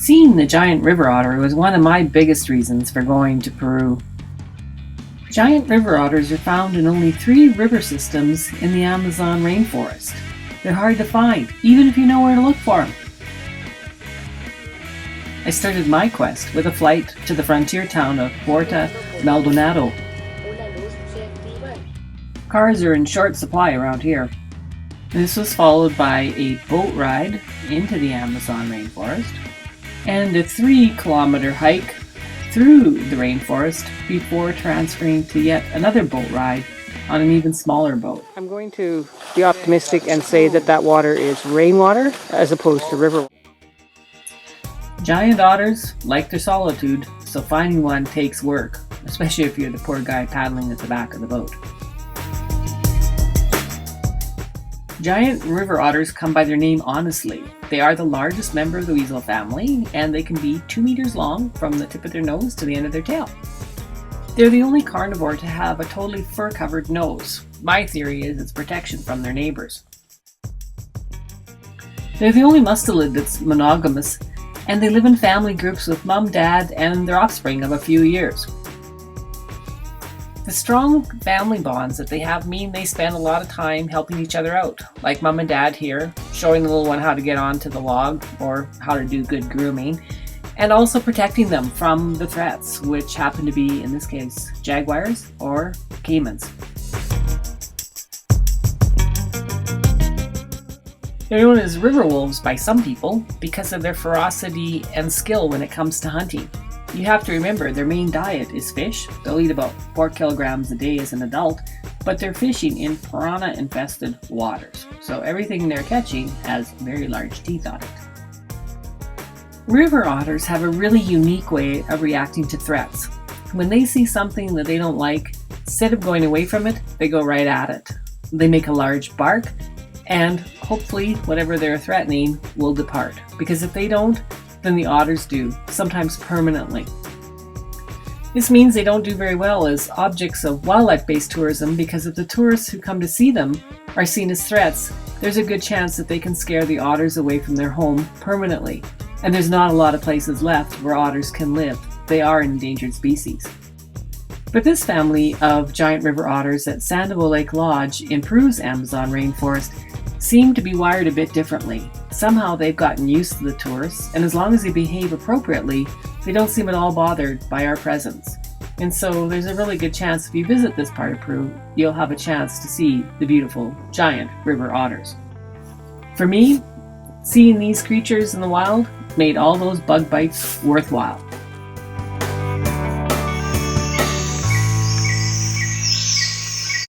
Seeing the giant river otter was one of my biggest reasons for going to Peru. Giant river otters are found in only 3 river systems in the Amazon rainforest. They're hard to find, even if you know where to look for them. I started my quest with a flight to the frontier town of Puerto Maldonado. Cars are in short supply around here. This was followed by a boat ride into the Amazon rainforest and a 3-kilometer hike through the rainforest before transferring to yet another boat ride on an even smaller boat. I'm going to be optimistic and say that that water is rainwater as opposed to river. Giant otters like their solitude, so finding one takes work, especially if you're the poor guy paddling at the back of the boat. Giant river otters come by their name honestly. They are the largest member of the weasel family, and they can be 2 meters long from the tip of their nose to the end of their tail. They're the only carnivore to have a totally fur-covered nose. My theory is it's protection from their neighbors. They're the only mustelid that's monogamous, and they live in family groups with mom, dad, and their offspring of a few years. The strong family bonds that they have mean they spend a lot of time helping each other out, like mom and dad here, showing the little one how to get onto the log or how to do good grooming, and also protecting them from the threats, which happen to be, in this case, jaguars or caimans. They're known as river wolves by some people because of their ferocity and skill when it comes to hunting. You have to remember their main diet is fish. They'll eat about 4 kilograms a day as an adult, but they're fishing in piranha-infested waters. So everything they're catching has very large teeth on it. River otters have a really unique way of reacting to threats. When they see something that they don't like, instead of going away from it, they go right at it. They make a large bark, and hopefully whatever they're threatening will depart. Because if they don't, then the otters do, sometimes permanently. This means they don't do very well as objects of wildlife-based tourism because if the tourists who come to see them are seen as threats, there's a good chance that they can scare the otters away from their home permanently. And there's not a lot of places left where otters can live. They are an endangered species. But this family of giant river otters at Sandoval Lake Lodge in Peru's Amazon rainforest seem to be wired a bit differently. Somehow they've gotten used to the tourists, and as long as they behave appropriately, they don't seem at all bothered by our presence. And so there's a really good chance if you visit this part of Peru, you'll have a chance to see the beautiful giant river otters. For me, seeing these creatures in the wild made all those bug bites worthwhile.